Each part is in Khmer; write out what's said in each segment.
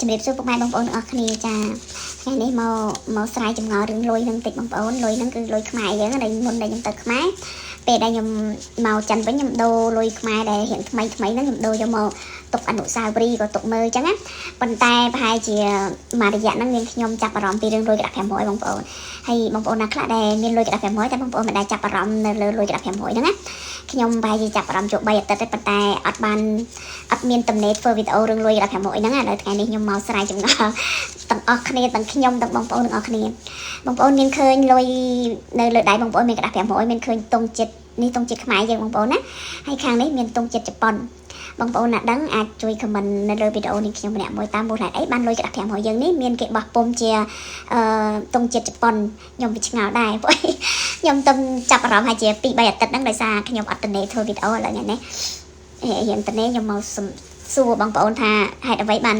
ជំរាបសួរពុកម៉ែបងប្អូនទាំងអស់គ្នាចាថ្ងៃនេះមកស្រាយចម្ងល់រឿងលុយនឹងតិចបងប្អូនលុយហ្នឹងគឺលុយខ្មែរយើងដែលមុនដែលខ្ញុំទៅខ្មែរពេលដែលខ្ញុំមកចិនវិញខ្ញុំដូរលុយខ្មែរដែលរៀងថ្មីហ្នឹងខ្ញុំដូរយកមកទុកអនុស្សាវរីយ៍ក៏ទុកមើលអញ្ចឹងណាប៉ុន្តែប្រហែលជាមួយរយៈហ្នឹងមានខ្ញុំចាប់អារម្មណ៍ពីរឿងលុយក្តាប់500បងប្អូនហើយបងប្អូនណាខ្លះដែលមានលុយក្តាប់500តែបងប្អូនមិនដែលចាប់អារម្មណ៍នៅលើលុយក្តាប់500ហ្នឹងណាខ្ញុំប្រហែលជាចាប់អារម្មណ៍ចូល3អាទិត្យទេប៉ុន្តែអត់មានតំណេធ្វើវីដេអូរឿងលុយក្តាប់500ហ្នឹងឥឡូវថ្ងៃនេះខ្ញុំមកស្រាយចម្ងល់ទាំងអស់គ្នាទាំងខ្ញុំទាំងបងប្អូនទាំងអស់គ្នាបងប្អូនមានឃើញលុយនៅលើដៃបងប្អូនមានក្តាប់500មានឃើញតុងចិត្តនេះតុងចិត្តខ្មែរយើងបងប្អូនណាហើយខាងនេះមានតុងចិត្តជប៉ុនបងប្អូនណាដឹងអាចជួយ comment នៅលើវីដេអូនេះខ្ញុំម្នាក់មួយតាមមូលហេតុអីបានលុយក្តាប់500យើងនេះមានគេបោះពុំជាតុងចិត្តជប៉ុនខ្ញុំវាឆ្ងល់ដែរព្រោះខ្ញុំទៅចាប់អារម្មណ៍ហើយជា2-3អាទិត្យហ្នឹងដោយសារខ្ញុំអត់ទៅធ្វើវីដេអូឥឡូវនេះរៀងទៅខ្ញុំមកសួរបងប្អូនថាហេតុអ្វីបាន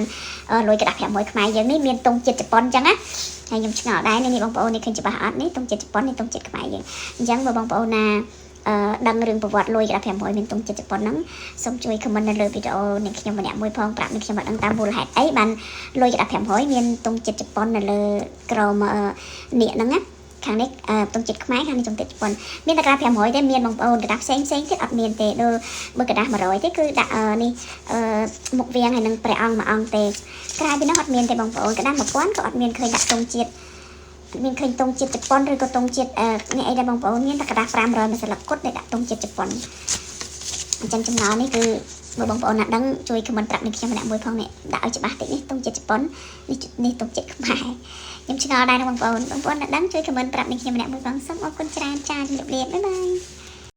លុយក្តាប់500ខ្មែរយើងនេះមានតុងចិត្តជប៉ុនអញ្ចឹងណាហើយខ្ញុំឆ្ងល់ដែរនេះបងប្អូននេះឃើញច្បាស់អត់នេះតុងចិត្តជប៉ុននេះតុងចិត្តខ្មែរយើងអញ្ចឹងបើបងប្អូនណាដឹងរឿងប្រវត្តិលុយក្តាប់500មានតុងចិត្តជប៉ុនហ្នឹងសូមជួយ comment នៅលើវីដេអូនេះខ្ញុំម្នាក់មួយផងប្រាប់នេះខ្ញុំអត់ដឹងតាមមូលហេតុអីបានលុយក្តាប់500មានតុងចិត្តជប៉ុននៅលើក្រមនេះហ្នឹងណាខាងនេះតុងចិត្តខ្មែរខាងនេះតុងចិត្តជប៉ុនមានតែក្តាប់500ទេមានបងប្អូនក្តាប់ផ្សេងទៀតអត់មានទេដូចបើក្តាប់100ទេគឺដាក់នេះមុខវាងហើយនឹងព្រះអង្គមួយអង្គទេក្រៅពីនោះអត់មានទេបងប្អូនក្តាប់1000ក៏អត់មានឃើញដាក់តុងចិត្តមានឃើញតុងចិត្តជប៉ុនឬក៏តុងចិត្តនេះអីដែរបងប្អូនមានតែក្តាប់500មួយស្លឹកគត់ដែលដាក់តុងចិត្តជប៉ុនអញ្ចឹងចំណងនេះគឺបើបងប្អូនណាដឹងជួយ comment ប្រាប់នេះខ្ញុំម្នាក់មួយផងនេះដាក់ឲ្យច្បាស់តិចនេះតុងចិត្តជប៉ុននេះតុងចិត្តខ្មែរខ្ញុំឆ្ងល់ដែរបងប្អូនណាដឹងជួយ comment ប្រាប់នេះខ្ញុំម្នាក់មួយផងសូមអរគុណច្រើនចាជម្រាបលាបាយបាយ